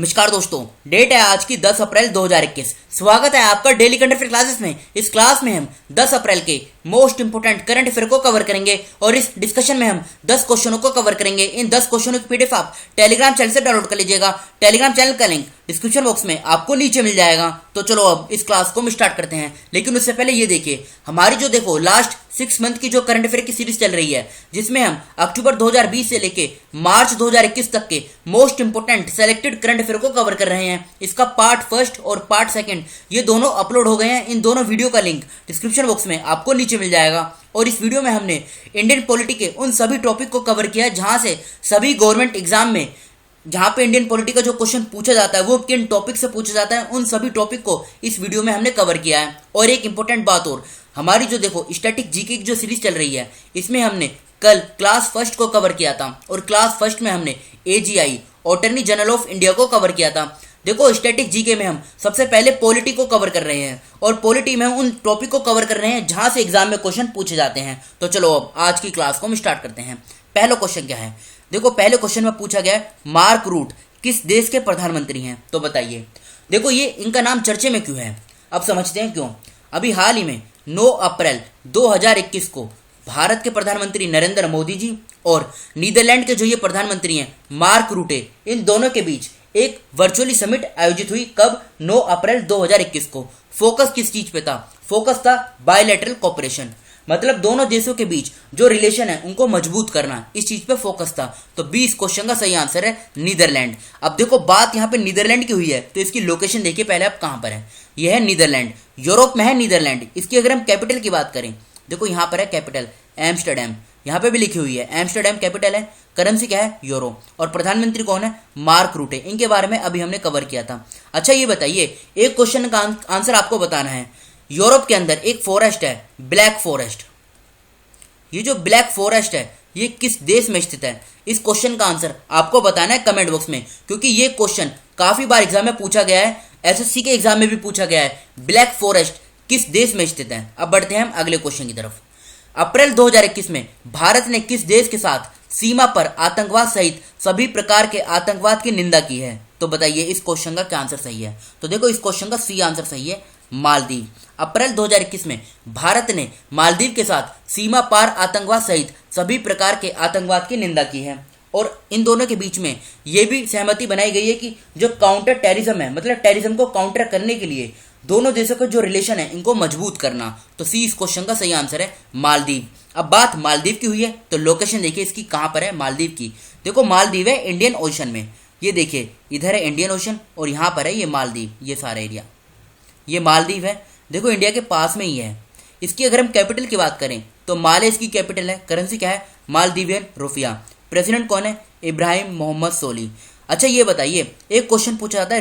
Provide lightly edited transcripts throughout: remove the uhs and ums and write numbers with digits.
नमस्कार दोस्तों, डेट है आज की 10 अप्रैल 2021। स्वागत है आपका डेली करंट अफेयर क्लासेस में। इस क्लास में हम 10 अप्रैल के मोस्ट इंपोर्टेंट करंट अफेयर को कवर करेंगे और इस डिस्कशन में हम 10 क्वेश्चनों को कवर करेंगे। इन 10 क्वेश्चनों की पीडीएफ आप टेलीग्राम चैनल से डाउनलोड कर लीजिएगा। टेलीग्राम चैनल का लिंक डिस्क्रिप्शन बॉक्स में आपको नीचे मिल जाएगा। तो चलो अब इस क्लास को हम स्टार्ट करते हैं, लेकिन उससे पहले ये देखिए हमारी जो देखो लास्ट 6 मंथ की जो करंट अफेयर की सीरीज चल रही है, जिसमें हम अक्टूबर 2020 से लेके मार्च 2021 तक के most important selected current affair को कवर कर रहे हैं। इसका पार्ट फर्स्ट और पार्ट सेकंड ये दोनों अपलोड हो गए हैं। इन दोनों वीडियो का लिंक डिस्क्रिप्शन बॉक्स में आपको नीचे मिल जाएगा। और इस वीडियो में हमने इंडियन पॉलिटी के उन सभी टॉपिक को कवर किया है जहां से सभी गवर्नमेंट एग्जाम में जहां पे इंडियन पॉलिटी का जो क्वेश्चन पूछा जाता है वो किन टॉपिक से पूछा जाता है, उन सभी टॉपिक को इस वीडियो में हमने कवर किया है। और एक इंपॉर्टेंट बात और, हमारी जो देखो स्टैटिक जीके की जो सीरीज चल रही है, इसमें हमने कल क्लास फर्स्ट को कवर किया था और क्लास फर्स्ट में हमने AGI attorney general of India को कवर किया था। देखो स्टैटिक जीके में हम सबसे पहले पॉलिटी को कवर कर रहे हैं और पॉलिटी में हम उन टॉपिक को कवर कर रहे हैं जहां से एग्जाम में क्वेश्चन पूछे जाते हैं। तो चलो अब आज की क्लास को हम स्टार्ट करते हैं। पहला क्वेश्चन क्या है, देखो पहले क्वेश्चन में पूछा गया है मार्क रूट किस देश के प्रधानमंत्री हैं, तो बताइए। देखो ये इनका नाम चर्चे में क्यों है, अब समझते हैं क्यों। अभी हाल ही में 9 अप्रैल 2021 को भारत के प्रधानमंत्री नरेंद्र मोदी जी और नीदरलैंड के जो ये प्रधानमंत्री हैं मार्क रूटे, इन दोनों के बीच एक वर्चुअली समिट आयोजित हुई। कब? 9 अप्रैल 2021 को। फोकस किस चीज पे था? फोकस था बायलैटरल कोऑपरेशन, मतलब दोनों देशों के बीच जो रिलेशन है उनको मजबूत करना, इस चीज पे फोकस था। तो 20 क्वेश्चन का सही आंसर है नीदरलैंड। अब देखो बात यहाँ पे नीदरलैंड की हुई है तो इसकी लोकेशन देखिए पहले आप कहां पर है। यह है नीदरलैंड, यूरोप में है नीदरलैंड। इसकी अगर हम कैपिटल की बात करें, देखो यहाँ पर है कैपिटल एम्स्टरडैम, यहाँ पे भी लिखी हुई है एम्स्टरडैम कैपिटल है। करेंसी क्या है? यूरो। और प्रधानमंत्री कौन है? मार्क रूटे। इनके बारे में अभी हमने कवर किया था। अच्छा ये बताइए, एक क्वेश्चन का आंसर आपको बताना है। यूरोप के अंदर एक फॉरेस्ट है ब्लैक फॉरेस्ट, ये जो ब्लैक फॉरेस्ट है ये किस देश में स्थित है? इस क्वेश्चन का आंसर आपको बताना है कमेंट बॉक्स में, क्योंकि ये क्वेश्चन काफी बार एग्जाम में पूछा गया है, एसएससी के एग्जाम में भी पूछा गया है। ब्लैक फॉरेस्ट किस देश में स्थित है? अब बढ़ते हैं हम अगले क्वेश्चन की तरफ। अप्रैल 2021 में भारत ने किस देश के साथ सीमा पर आतंकवाद सहित सभी प्रकार के आतंकवाद की निंदा की है? तो बताइए इस क्वेश्चन का क्या आंसर सही है? तो देखो इस क्वेश्चन का सी आंसर सही है, मालदीव। अप्रैल 2021 में भारत ने मालदीव के साथ सीमा पार आतंकवाद सहित सभी प्रकार के आतंकवाद की निंदा की है। और इन दोनों के बीच में यह भी सहमति बनाई गई है कि जो काउंटर टेररिज्म है, मतलब टेररिज्म को काउंटर करने के लिए दोनों देशों का जो रिलेशन है इनको मजबूत करना। तो सी इस क्वेश्चन का सही आंसर है मालदीव। अब बात मालदीव की हुई है तो लोकेशन देखिए इसकी कहां पर है मालदीव की। देखो मालदीव है इंडियन ओशन में, ये देखिए इधर है इंडियन ओशन और यहां पर है ये मालदीव, ये सारा एरिया ये मालदीव है। देखो इंडिया के पास में ही है। इसकी अगर हम कैपिटल की बात करें तो माले इसकी कैपिटल है। करेंसी क्या है? मालदीवियन रुपया। प्रेसिडेंट कौन है? इब्राहिम मोहम्मद सोली। अच्छा ये बताइए, एक क्वेश्चन पूछा जाता है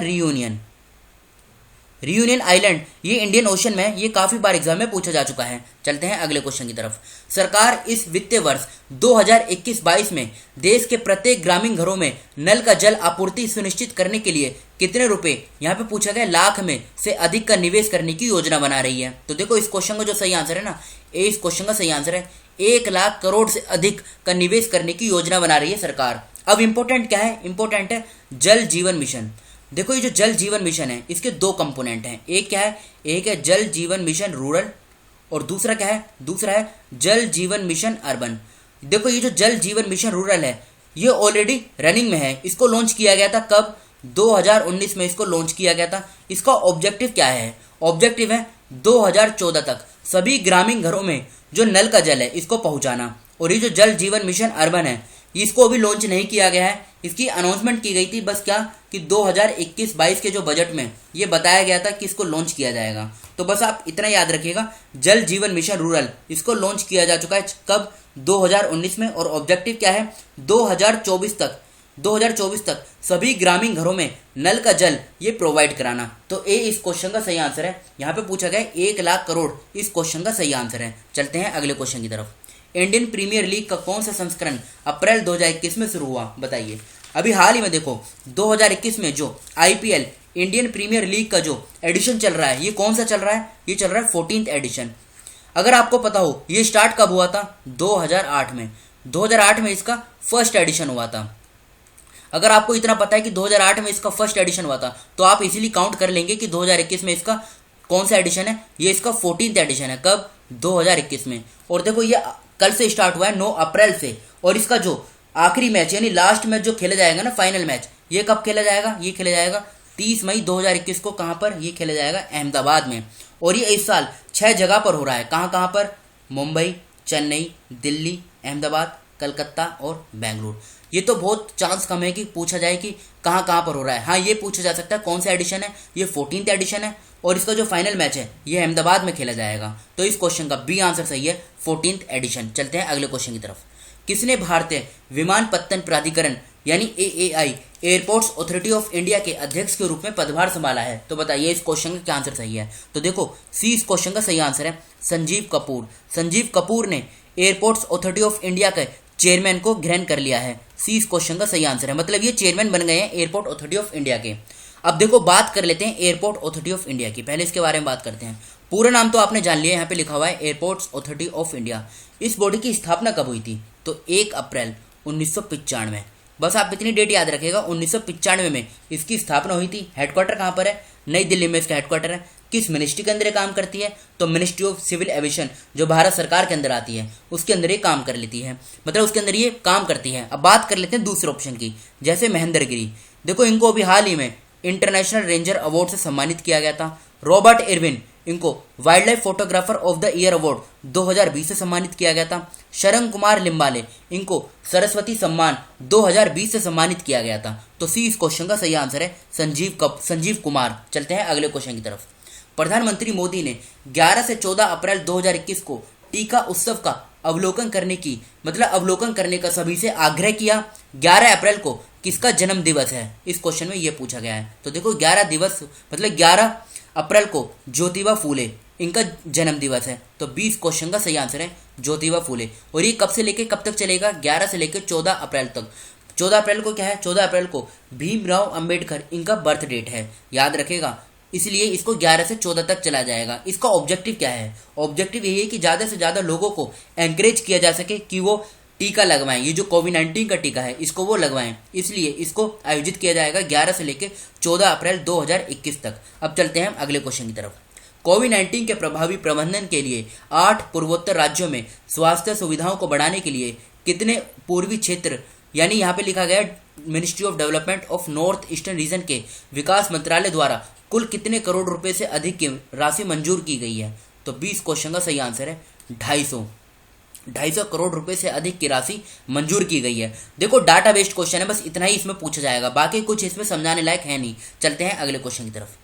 रियूनियन आइलैंड, ये इंडियन ओशन में है, ये काफी बार एग्जाम में पूछा जा चुका है। चलते हैं अगले क्वेश्चन की तरफ। सरकार इस वित्तीय वर्ष 2021-22 में देश के प्रत्येक ग्रामीण घरों में नल का जल आपूर्ति सुनिश्चित करने के लिए कितने रुपए, यहाँ पे पूछा गया लाख में से अधिक का निवेश करने की योजना बना रही है? तो देखो इस क्वेश्चन का जो सही आंसर है ना, इस क्वेश्चन का सही आंसर है 1 लाख करोड़ से अधिक का निवेश करने की योजना बना रही है सरकार। अब इंपॉर्टेंट क्या है? इंपॉर्टेंट है जल जीवन मिशन। देखो ये जो जल जीवन मिशन है इसके 2 कंपोनेंट हैं। एक क्या है? एक है जल जीवन मिशन रूरल और दूसरा क्या है? दूसरा है जल जीवन मिशन अर्बन। देखो ये जो जल जीवन मिशन रूरल है ये ऑलरेडी रनिंग में है। इसको लॉन्च किया गया था कब? 2019 में इसको लॉन्च किया गया था। इसका ऑब्जेक्टिव क्या है? ऑब्जेक्टिव है 2014 तक सभी ग्रामीण घरों में जो नल का जल है इसको पहुंचाना। और ये जो जल जीवन मिशन अर्बन है इसको अभी लॉन्च नहीं किया गया है। इसकी अनाउंसमेंट की गई थी बस क्या कि 2021-22 के जो बजट में ये बताया गया था कि इसको लॉन्च किया जाएगा। तो बस आप इतना याद रखिएगा, जल जीवन मिशन रूरल इसको लॉन्च किया जा चुका है कब? 2019 में। और ऑब्जेक्टिव क्या है? 2024 तक सभी ग्रामीण घरों में नल का जल ये प्रोवाइड कराना। तो ए इस क्वेश्चन का सही आंसर है। यहाँ पे पूछा गया 1 लाख करोड़, इस क्वेश्चन का सही आंसर है। चलते हैं अगले क्वेश्चन की तरफ। इंडियन प्रीमियर लीग का कौन सा संस्करण अप्रैल 2021 में शुरू हुआ? बताइए। अभी हाल ही में देखो 2021 में जो आईपीएल इंडियन प्रीमियर लीग का जो एडिशन चल रहा है ये कौन सा चल रहा है? ये चल रहा है 14th एडिशन। अगर आपको पता हो ये स्टार्ट कब हुआ था? 2008 में। 2008 में इसका फर्स्ट एडिशन हुआ था। अगर आपको इतना पता है कि 2008 में इसका फर्स्ट एडिशन हुआ था तो आप इजीली काउंट कर लेंगे कि 2021 में इसका कौन सा एडिशन है। ये इसका 14th एडिशन है। कब? 2021 में। और देखो ये कल से स्टार्ट हुआ है 9 अप्रैल से, और इसका जो आखिरी मैच यानी लास्ट मैच जो खेला जाएगा ना, फाइनल मैच, ये कब खेला जाएगा? ये खेला जाएगा 30 मई 2021 को। कहां पर? ये खेला जाएगा अहमदाबाद में। और ये इस साल 6 जगह पर हो रहा है। कहां कहां पर? मुंबई, चेन्नई, दिल्ली, अहमदाबाद, कलकत्ता और बेंगलुरु। ये तो बहुत चांस कम है कि पूछा जाए कि कहां कहां पर हो रहा है। हाँ, ये पूछा जा सकता है कौन सा एडिशन है। ये 14th एडिशन है और इसका जो फाइनल मैच है ये अहमदाबाद में खेला जाएगा। तो इस क्वेश्चन का बी आंसर सही है, 14th एडिशन। चलते हैं अगले क्वेश्चन की तरफ। किसने भारतीय विमानपत्तन प्राधिकरण यानी AAI airports authority of India के अध्यक्ष के रूप में पदभार संभाला है? तो बताइए इस क्वेश्चन का क्या आंसर सही है। तो देखो सी इस क्वेश्चन का सही आंसर है, संजीव कपूर। संजीव कपूर ने एयरपोर्ट्स अथॉरिटी ऑफ इंडिया के चेयरमैन को ग्रहण कर लिया है। सी इस क्वेश्चन का सही आंसर है, मतलब ये चेयरमैन बन गए हैं एयरपोर्ट अथॉरिटी ऑफ इंडिया के। अब देखो बात कर लेते हैं एयरपोर्ट अथॉरिटी ऑफ इंडिया की। पहले इसके बारे में बात करते हैं। पूरा नाम तो आपने जान लिया, यहाँ पे लिखा हुआ है एयरपोर्ट्स अथॉरिटी ऑफ इंडिया। इस बॉडी की स्थापना कब हुई थी? तो 1 अप्रैल 1995। बस आप इतनी डेट याद रखेगा, 1995 में इसकी स्थापना हुई थी। हेडक्वार्टर कहाँ पर है? नई दिल्ली में इसका हेडक्वार्टर है। किस मिनिस्ट्री के अंदर ये काम करती है? तो मिनिस्ट्री ऑफ सिविल एविएशन, जो भारत सरकार के अंदर आती है, उसके अंदर ये काम कर लेती है, मतलब उसके अंदर ये काम करती है। अब बात कर लेते हैं दूसरे ऑप्शन की, जैसे महेंद्र गिरी। देखो इनको अभी हाल ही में इंटरनेशनल रेंजर अवार्ड से सम्मानित किया गया था। रॉबर्ट इरविन, इनको wild life photographer of the year award 2020 से सम्मानित किया गया था। शरण कुमार लिम्बाले, इनको सरस्वती सम्मान 2020 से सम्मानित किया गया था। तो सी इस क्वेश्चन का सही आंसर है, संजीव कुमार। चलते हैं अगले क्वेश्चन की तरफ। प्रधानमंत्री मोदी ने 11 से 14 अप्रैल 2021 को टीका उत्सव का अवलोकन करने का सभी से आग्रह किया। 11 अप्रैल को किसका जन्म दिवस है? इस क्वेश्चन में यह पूछा गया है। तो देखो 11 अप्रैल को ज्योतिबा फूले, इनका जन्म दिवस है। तो 20 क्वेश्चन का सही आंसर है ज्योतिबा फूले। और ये कब से लेके कब तक चलेगा? 11 से लेकर 14 अप्रैल तक। 14 अप्रैल को क्या है? 14 अप्रैल को भीमराव अंबेडकर, इनका बर्थ डेट है, याद रखेगा। इसलिए इसको 11 से 14 तक चला जाएगा। इसका ऑब्जेक्टिव क्या है? ऑब्जेक्टिव यही है कि ज़्यादा से ज़्यादा लोगों को एनकरेज किया जा सके कि वो टीका लगवाएं। ये जो कोविड-19 का टीका है इसको वो लगवाएं, इसलिए इसको आयोजित किया जाएगा 11 से लेकर 14 अप्रैल 2021 तक। अब चलते हैं हम अगले क्वेश्चन की तरफ। कोविड-19 के प्रभावी प्रबंधन के लिए 8 पूर्वोत्तर राज्यों में स्वास्थ्य सुविधाओं को बढ़ाने के लिए कितने पूर्वी क्षेत्र, यानी यहाँ पे लिखा गया ministry of development of north eastern region के विकास मंत्रालय द्वारा कुल कितने करोड़ रुपए से अधिक की राशि मंजूर की गई है? तो 20 क्वेश्चन का सही आंसर है 250 करोड़ रुपए से अधिक की राशि मंजूर की गई है। देखो डाटा बेस्ड क्वेश्चन है, बस इतना ही इसमें पूछा जाएगा, बाकी कुछ इसमें समझाने लायक है नहीं। चलते हैं अगले क्वेश्चन की तरफ।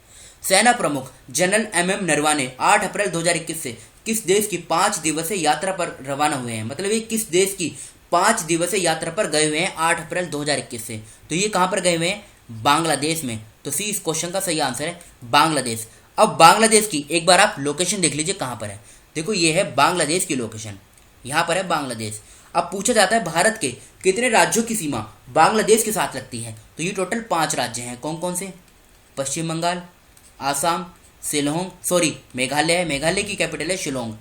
सेना प्रमुख जनरल MM नरवाने 8 अप्रैल 2021 से किस देश की 5 दिवसीय यात्रा पर रवाना हुए हैं? मतलब ये किस देश की 5 दिवसीय यात्रा पर गए हुए हैं 8 अप्रैल 2021 से? तो ये कहां पर गए हुए हैं? बांग्लादेश में। तो सी इस क्वेश्चन का सही आंसर है बांग्लादेश। अब बांग्लादेश की एक बार आप लोकेशन देख लीजिए कहां पर है। देखो ये है बांग्लादेश की लोकेशन, यहां पर है बांग्लादेश। अब पूछा जाता है भारत के कितने राज्यों की सीमा बांग्लादेश के साथ लगती है? तो ये टोटल 5 राज्य हैं। कौन कौन से? पश्चिम बंगाल, आसाम, मेघालय है, मेघालय की कैपिटल है शिलोंग,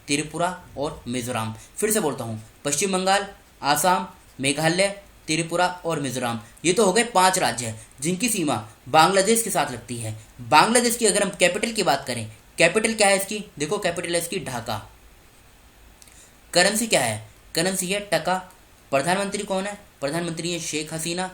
त्रिपुरा और मिजोरम। फिर से बोलता हूँ, पश्चिम बंगाल, आसाम, मेघालय, त्रिपुरा और मिजोरम। ये तो हो गए 5 राज्य हैं जिनकी सीमा बांग्लादेश के साथ लगती है। बांग्लादेश की अगर हम कैपिटल की बात करें, कैपिटल क्या है इसकी? देखो कैपिटल है इसकी ढाका। करेंसी क्या है? करेंसी है टका। प्रधानमंत्री कौन है? प्रधानमंत्री है शेख हसीना।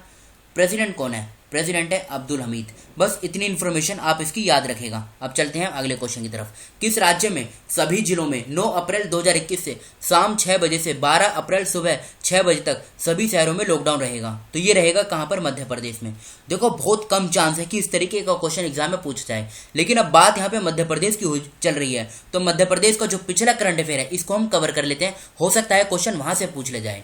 प्रेसिडेंट कौन है? प्रेसिडेंट है अब्दुल हमीद। बस इतनी इन्फॉर्मेशन आप इसकी याद रखेगा। अब चलते हैं अगले क्वेश्चन की तरफ। किस राज्य में सभी जिलों में 9 अप्रैल 2021 से शाम 6 बजे से 12 अप्रैल सुबह 6 बजे तक सभी शहरों में लॉकडाउन रहेगा? तो ये रहेगा कहां पर? मध्य प्रदेश में। देखो बहुत कम चांस है कि इस तरीके का क्वेश्चन एग्जाम में पूछा जाए, लेकिन अब बात यहाँ पे मध्य प्रदेश की चल रही है, तो मध्य प्रदेश का जो पिछला करंट अफेयर है इसको हम कवर कर लेते हैं। हो सकता है क्वेश्चन वहां से पूछ ले जाए।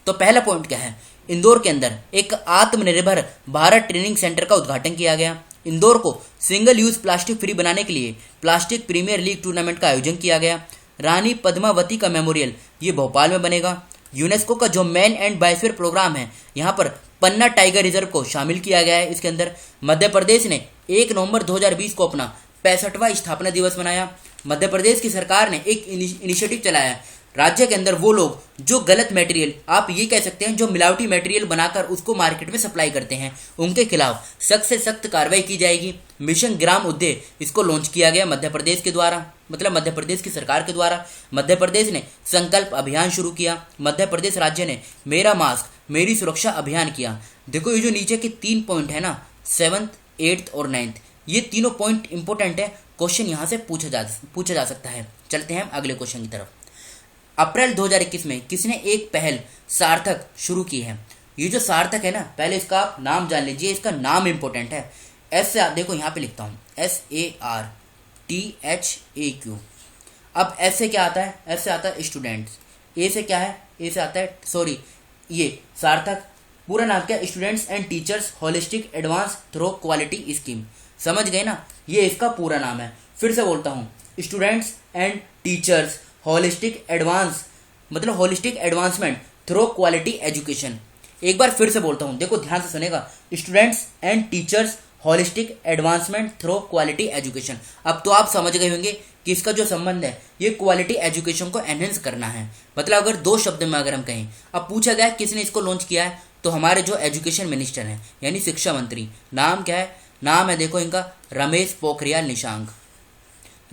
तो पहला पॉइंट क्या है? इंदौर के अंदर एक आत्मनिर्भर भारत ट्रेनिंग सेंटर का उद्घाटन किया गया। इंदौर को सिंगल यूज प्लास्टिक फ्री बनाने के लिए प्लास्टिक प्रीमियर लीग टूर्नामेंट का आयोजन किया गया। रानी पद्मावती का मेमोरियल ये भोपाल में बनेगा। यूनेस्को का जो मैन एंड बायोस्फीयर प्रोग्राम है, यहाँ पर पन्ना टाइगर रिजर्व को शामिल किया गया है। इसके अंदर मध्य प्रदेश ने 1 नवंबर 2020 को अपना 65वां स्थापना दिवस मनाया। मध्य प्रदेश की सरकार ने एक इनिशिएटिव चलाया राज्य के अंदर वो लोग जो गलत मटेरियल, आप ये कह सकते हैं जो मिलावटी मटेरियल बनाकर उसको मार्केट में सप्लाई करते हैं, उनके खिलाफ सख्त से सख्त कार्रवाई की जाएगी। मिशन ग्राम उद्योग इसको लॉन्च किया गया मध्य प्रदेश के द्वारा, मतलब मध्य प्रदेश की सरकार के द्वारा। मध्य प्रदेश ने संकल्प अभियान शुरू किया। मध्य प्रदेश राज्य ने मेरा मास्क मेरी सुरक्षा अभियान किया। देखो ये जो नीचे के 3 पॉइंट है ना, 7th, 8th और 9th, ये तीनों पॉइंट इंपॉर्टेंट है। क्वेश्चन यहाँ से पूछा जा सकता है। चलते हैं हम अगले क्वेश्चन की तरफ। अप्रैल 2021 में किसने एक पहल सार्थक शुरू की है? ये जो सार्थक है ना, पहले इसका आप नाम जान लीजिए, इसका नाम इंपॉर्टेंट है। एस से देखो यहाँ पे लिखता हूँ SARTHAQ। अब एस से क्या आता है? एस से आता है स्टूडेंट्स। ए से क्या है? ए से आता है, सॉरी, ये सार्थक पूरा नाम क्या? Students and teachers holistic advance through quality scheme. समझ गए ना, ये इसका पूरा नाम है। फिर से बोलता हूँ, students and teachers holistic advance, मतलब holistic advancement through quality education. एक बार फिर से बोलता हूँ, देखो ध्यान से सुनेगा, students and teachers holistic advancement through quality education. अब तो आप समझ गए होंगे कि इसका जो संबंध है ये क्वालिटी एजुकेशन को एनहेंस करना है। मतलब अगर 2 शब्द में अगर हम कहें, अब पूछा गया किसने इसको लॉन्च किया है, तो हमारे जो एजुकेशन मिनिस्टर हैं यानी शिक्षा मंत्री। नाम क्या है? नाम है देखो इनका रमेश पोखरियाल निशंक।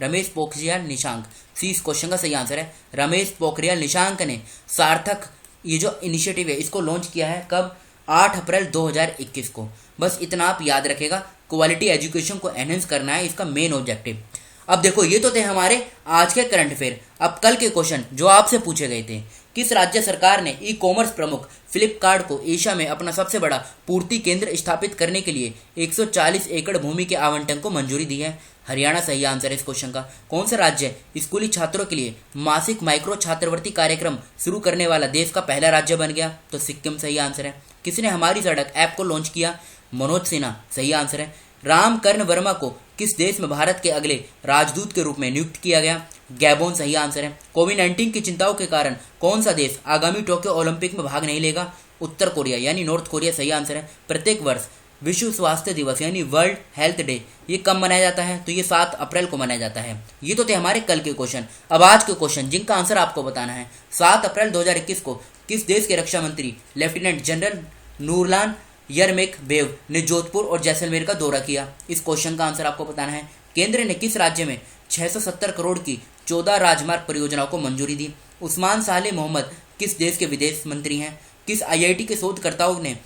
रमेश पोखरियाल निशंक, सी इस क्वेश्चन का सही आंसर है। रमेश पोखरियाल निशंक ने सार्थक ये जो इनिशिएटिव है इसको लॉन्च किया है। कब? 8 अप्रैल 2021 को। बस इतना आप याद रखेगा, क्वालिटी एजुकेशन को एनहेंस करना है इसका मेन ऑब्जेक्टिव। अब देखो ये तो थे हमारे आज के करंट अफेयर। अब कल के क्वेश्चन जो आपसे पूछे गए थे, किस राज्य सरकार ने ई कॉमर्स प्रमुख फ्लिपकार्ट को एशिया में अपना सबसे बड़ा पूर्ति केंद्र स्थापित करने के लिए 140 एकड़ भूमि के आवंटन को मंजूरी दी है? हरियाणा सही आंसर है इस क्वेश्चन का। कौन सा राज्य स्कूली छात्रों के लिए मासिक माइक्रो छात्रवृत्ति कार्यक्रम शुरू करने वाला देश का पहला राज्य बन गया? तो सिक्किम सही आंसर है। किसने हमारी सड़क ऐप को लॉन्च किया? मनोज सिन्हा सही आंसर है। रामकर्ण वर्मा को किस देश में भारत के अगले राजदूत के रूप में नियुक्त किया गया? गैबोन सही आंसर है। कोविड-19 की चिंताओं के कारण कौन सा देश आगामी टोक्यो ओलंपिक में भाग नहीं लेगा? उत्तर कोरिया यानी नॉर्थ कोरिया सही आंसर है। प्रत्येक वर्ष विश्व स्वास्थ्य दिवस यानी वर्ल्ड हेल्थ डे ये कब मनाया जाता है? तो ये 7 अप्रैल को मनाया जाता है। ये तो थे हमारे कल के क्वेश्चन। अब आज के क्वेश्चन जिनका आंसर आपको बताना है। 7 अप्रैल 2021 को किस देश के रक्षा मंत्री लेफ्टिनेंट जनरल नूरलान यरमेकबेव ने जोधपुर और जैसलमेर का दौरा किया? इस क्वेश्चन का आंसर आपको बताना है। केंद्र ने किस राज्य में 670 करोड़ की 14 राजमार्ग परियोजनाओं को मंजूरी दी? उस्मान साले मोहम्मद किस देश के विदेश मंत्री हैं? किस आईआईटी के शोधकर्ताओं ने,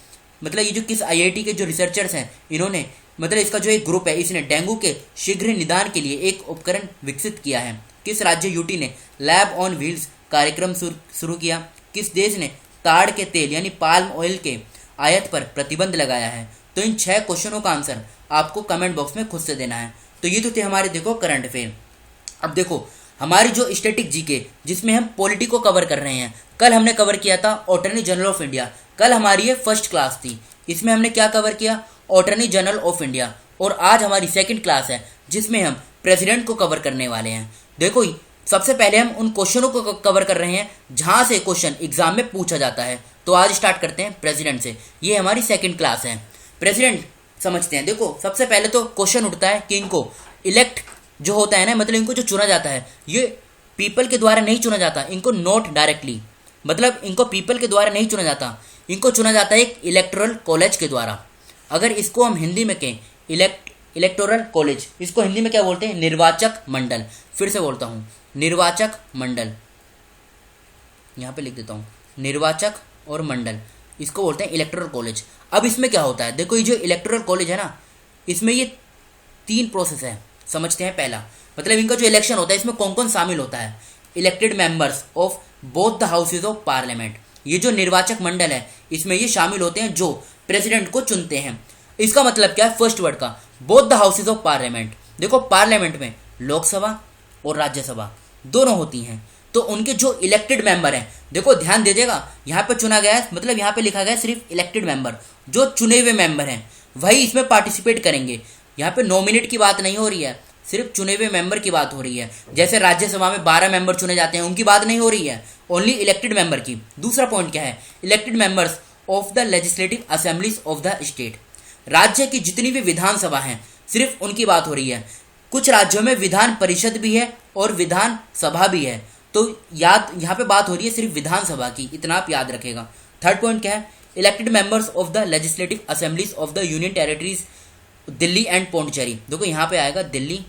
मतलब ये जो किस आईआईटी के जो रिसर्चर्स हैं इन्होंने, मतलब इसका जो एक ग्रुप है इसने डेंगू के शीघ्र निदान के लिए एक उपकरण विकसित किया है? किस राज्य यूटी ने लैब ऑन व्हील्स कार्यक्रम शुरू किया? किस देश ने ताड़ के तेल यानी पाल्म ऑयल के आयात पर प्रतिबंध लगाया है? तो इन 6 क्वेश्चनों का आंसर आपको कमेंट बॉक्स में खुद से देना है। तो ये तो थे हमारे देखो करंट अफेयर। अब देखो हमारी जो स्टैटिक जीके जिसमें हम पॉलिटी को कवर कर रहे हैं, कल हमने कवर किया था अटॉर्नी जनरल ऑफ इंडिया। कल हमारी ये फर्स्ट क्लास थी, इसमें हमने क्या कवर किया? Attorney general of India. और आज हमारी सेकंड क्लास है जिसमें हम प्रेसिडेंट को कवर करने वाले हैं। देखो सबसे पहले हम उन क्वेश्चनों को कवर कर रहे हैं जहां से क्वेश्चन एग्जाम में पूछा जाता है। तो आज स्टार्ट करते हैं प्रेसिडेंट से। ये हमारी सेकंड क्लास है। प्रेसिडेंट समझते हैं। देखो सबसे पहले तो क्वेश्चन उठता है कि इनको इलेक्ट जो होता है ना, मतलब इनको जो चुना जाता है ये पीपल के द्वारा नहीं चुना जाता, इनको नॉट डायरेक्टली, मतलब इनको पीपल के द्वारा नहीं चुना जाता, इनको चुना जाता है एक इलेक्टोरल कॉलेज के द्वारा। अगर इसको हम हिंदी में कहें इलेक्टोरल कॉलेज, इसको हिंदी में क्या बोलते हैं? निर्वाचक मंडल। फिर से बोलता हूँ निर्वाचक मंडल, यहाँ पे लिख देता हूँ निर्वाचक और मंडल, इसको बोलते हैं इलेक्टोरल कॉलेज। अब इसमें क्या होता है? देखो ये जो इलेक्टोरल कॉलेज है ना, इसमें ये 3 प्रोसेस है, समझते हैं। पहला मतलब इनका जो इलेक्शन होता है इसमें कौन कौन शामिल होता है? Elected members of both the houses of parliament. ये जो निर्वाचक मंडल है इसमें ये शामिल होते हैं जो प्रेसिडेंट को चुनते हैं। इसका मतलब क्या है? फर्स्ट वर्ड का both the houses of parliament. देखो पार्लियामेंट में लोकसभा और राज्यसभा दोनों होती हैं, तो उनके जो इलेक्टेड मेंबर हैं, देखो ध्यान दीजिएगा, यहाँ पे चुना गया है, मतलब यहाँ पे लिखा गया है सिर्फ इलेक्टेड मेंबर, जो चुने हुए मेंबर हैं वही इसमें पार्टिसिपेट करेंगे। यहाँ पे नॉमिनेट की बात नहीं हो रही है, सिर्फ चुने हुए मेंबर की बात हो रही है। जैसे राज्यसभा में 12 मेंबर चुने जाते हैं, उनकी बात नहीं हो रही है, ओनली इलेक्टेड मेंबर की। दूसरा पॉइंट क्या है? Elected members of the legislative assemblies of the state. राज्य की जितनी भी विधानसभा हैं सिर्फ उनकी बात हो रही है। कुछ राज्यों में विधान परिषद भी है और विधान सभा भी है, तो याद यहाँ पे बात हो रही है सिर्फ विधानसभा की, इतना आप याद रखेगा। थर्ड पॉइंट क्या है, elected members of the legislative assemblies of the union territories Delhi and Pondicherry. देखो यहाँ पे आएगा दिल्ली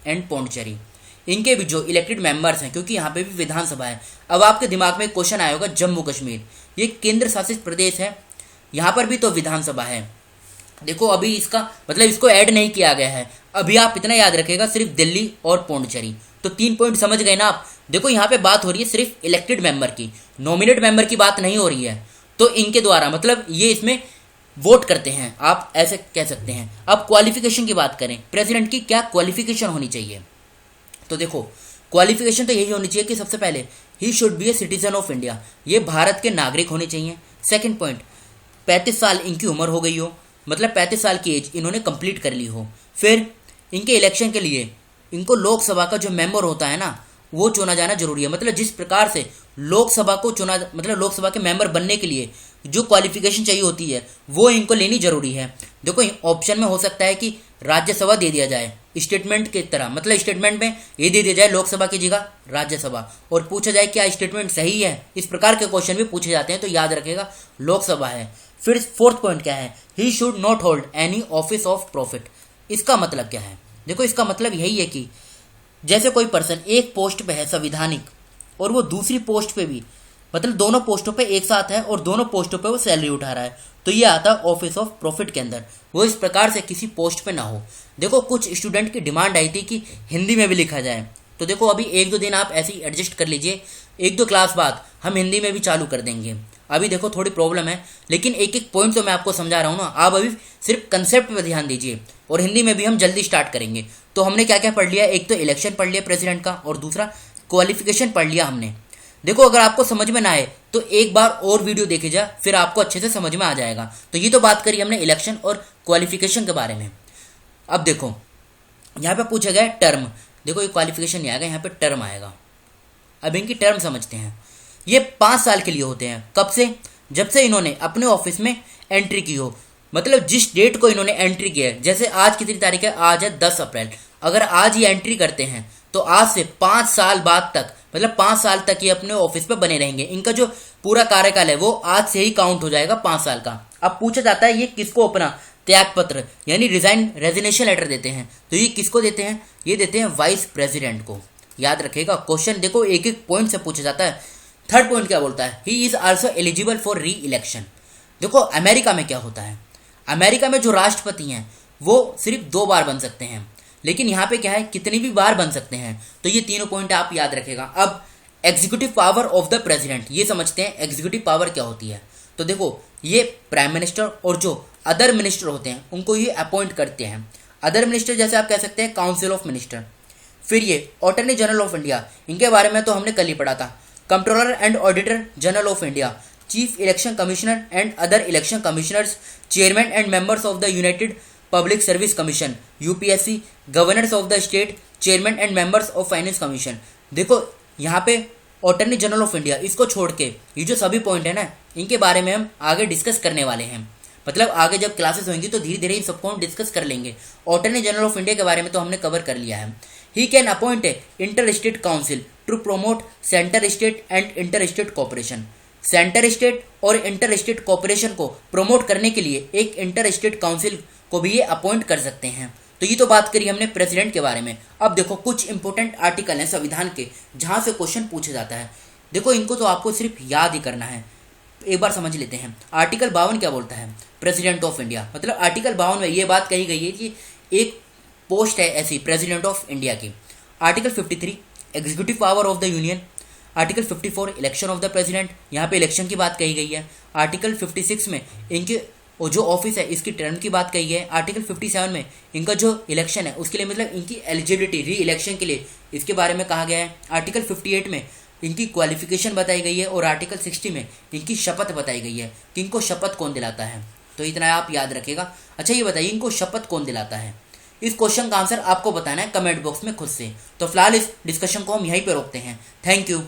एंड पौंडीचेरी, इनके भी जो इलेक्टेड मेंबर्स हैं, क्योंकि यहाँ पे भी विधानसभा है। अब आपके दिमाग में क्वेश्चन आया होगा, जम्मू कश्मीर ये केंद्र शासित प्रदेश है, यहाँ पर भी तो विधानसभा है। देखो अभी इसका मतलब इसको ऐड नहीं किया गया है। अभी आप इतना याद रखेगा, सिर्फ दिल्ली और पौंडीचेरी। तो 3 पॉइंट समझ गए ना आप। देखो यहाँ पे बात हो रही है सिर्फ इलेक्टेड मेंबर की, नॉमिनेट मेंबर की बात नहीं हो रही है। तो इनके द्वारा मतलब ये इसमें वोट करते हैं, आप ऐसे कह सकते हैं। अब क्वालिफिकेशन की बात करें, प्रेसिडेंट की क्या क्वालिफिकेशन होनी चाहिए, तो देखो क्वालिफिकेशन तो यही होनी चाहिए कि सबसे पहले he should be a citizen of India, ये भारत के नागरिक होने चाहिए। सेकंड पॉइंट, 35 साल इनकी उम्र हो गई हो, मतलब 35 साल की एज इन्होंने कंप्लीट कर ली हो। फिर इनके इलेक्शन के लिए इनको लोकसभा का जो मेंबर होता है ना, वो चुना जाना जरूरी है। मतलब जिस प्रकार से लोकसभा को चुना, मतलब लोकसभा के मेंबर बनने के लिए जो क्वालिफिकेशन चाहिए होती है वो इनको लेनी जरूरी है। देखो ऑप्शन में हो सकता है कि राज्यसभा दे दिया जाए स्टेटमेंट की तरह, मतलब स्टेटमेंट में ये दे दिया जाए लोकसभा की जगह राज्यसभा, और पूछा जाए क्या स्टेटमेंट सही है। इस प्रकार के क्वेश्चन भी पूछे जाते हैं, तो याद रखेगा लोकसभा है। फिर फोर्थ पॉइंट क्या है, he should not hold any office of profit. इसका मतलब क्या है, देखो इसका मतलब यही है कि जैसे कोई पर्सन एक पोस्ट पे है संविधानिक और वो दूसरी पोस्ट पे भी, मतलब दोनों पोस्टों पे एक साथ है और दोनों पोस्टों पे वो सैलरी उठा रहा है, तो ये आता है ऑफिस ऑफ प्रॉफिट के अंदर। वो इस प्रकार से किसी पोस्ट पे ना हो। देखो कुछ स्टूडेंट की डिमांड आई थी कि हिंदी में भी लिखा जाए, तो देखो अभी 1-2 दिन आप ऐसे ही एडजस्ट कर लीजिए, 1-2 क्लास बाद हम हिंदी में भी चालू कर देंगे। अभी देखो थोड़ी प्रॉब्लम है, लेकिन एक एक पॉइंट तो मैं आपको समझा रहा हूँ ना, आप अभी सिर्फ कंसेप्ट पे ध्यान दीजिए, और हिंदी में भी हम जल्दी स्टार्ट करेंगे। तो हमने क्या क्या पढ़ लिया, एक तो इलेक्शन पढ़ लिया प्रेसिडेंट का, और दूसरा क्वालिफिकेशन पढ़ लिया हमने। देखो अगर आपको समझ में ना आए तो एक बार और वीडियो देखे जा, फिर आपको अच्छे से समझ में आ जाएगा। तो ये तो बात करी हमने इलेक्शन और क्वालिफिकेशन के बारे में। अब देखो यहाँ पे पूछा गया टर्म, देखो ये क्वालिफिकेशन नहीं आएगा, यहाँ पे टर्म आएगा। अब इनकी टर्म समझते हैं। ये 5 साल के लिए होते हैं। कब से, जब से इन्होंने अपने ऑफिस में एंट्री की हो, मतलब जिस डेट को इन्होंने एंट्री किया है। जैसे आज कितनी तारीख है, आज है 10 अप्रैल। अगर आज ये एंट्री करते हैं तो आज से 5 साल बाद तक, मतलब 5 साल तक ये अपने ऑफिस पे बने रहेंगे। इनका जो पूरा कार्यकाल है वो आज से ही काउंट हो जाएगा 5 साल का। अब पूछा जाता है ये किसको अपना त्याग पत्र यानी रेजिग्नेशन लेटर देते हैं, तो ये किसको देते हैं, ये देते हैं वाइस प्रेसिडेंट को। याद रखेगा क्वेश्चन देखो एक एक पॉइंट से पूछा जाता है। थर्ड पॉइंट क्या बोलता है, he is also eligible for री इलेक्शन। देखो अमेरिका में क्या होता है, अमेरिका में जो राष्ट्रपति हैं वो सिर्फ 2 बार बन सकते हैं, लेकिन यहाँ पे क्या है कितनी भी बार बन सकते हैं। तो ये तीनों पॉइंट आप याद रखेगा। अब executive power of the president, ये समझते हैं एग्जीक्यूटिव पावर क्या होती है। तो देखो ये प्राइम मिनिस्टर और जो अदर मिनिस्टर होते हैं उनको ये अपॉइंट करते हैं। अदर मिनिस्टर जैसे आप कह सकते हैं काउंसिल ऑफ मिनिस्टर। फिर ये अटॉर्नी जनरल ऑफ इंडिया, इनके बारे में तो हमने कल ही पढ़ा था। Controller and auditor general of India, chief election commissioner and other election commissioners, chairman and members of the United public service commission UPSC, governors of the state, chairman and members of finance commission. देखो यहाँ पे attorney general of India, इसको छोड़ के ये जो सभी point है ना, इनके बारे में हम आगे डिस्कस करने वाले हैं। मतलब आगे जब क्लासेस होंगी तो धीरे धीरे इन सबको हम डिस्कस कर लेंगे। अटॉर्नी जनरल ऑफ इंडिया के बारे में तो हमने कवर कर लिया है। He can appoint a inter state council to promote centre state and inter state cooperation. Centre state और इंटर स्टेट कॉपरेशन को प्रमोट करने के लिए एक इंटर स्टेट काउंसिल को भी ये अपॉइंट कर सकते हैं। तो ये तो बात करी हमने प्रेसिडेंट के बारे में। अब देखो कुछ इंपॉर्टेंट आर्टिकल हैं संविधान के जहां से क्वेश्चन पूछा जाता है। देखो इनको तो आपको सिर्फ याद ही करना है, एक बार समझ लेते हैं। आर्टिकल 52 क्या बोलता है, प्रेसिडेंट ऑफ इंडिया, मतलब आर्टिकल 52 में ये बात कही गई है कि एक पोस्ट है ऐसी प्रेसिडेंट ऑफ इंडिया की। Article 53 executive power of the union. Article 54 election of the president, यहाँ पे इलेक्शन की बात कही गई है। आर्टिकल 56 में इनके जो ऑफिस है इसकी टर्म की बात कही है। आर्टिकल 57 में इनका जो इलेक्शन है उसके लिए मतलब इनकी एलिजिबिलिटी री इलेक्शन के लिए इसके बारे में कहा गया है। आर्टिकल 58 में इनकी क्वालिफिकेशन बताई गई है और आर्टिकल 60 में इनकी शपथ बताई गई है कि इनको शपथ कौन दिलाता है। तो इतना आप याद रखेगा। अच्छा ये बताइए इनको शपथ कौन दिलाता है, इस क्वेश्चन का आंसर आपको बताना है कमेंट बॉक्स में खुद से। तो फिलहाल इस डिस्कशन को हम यहीं पे रोकते हैं। Thank you.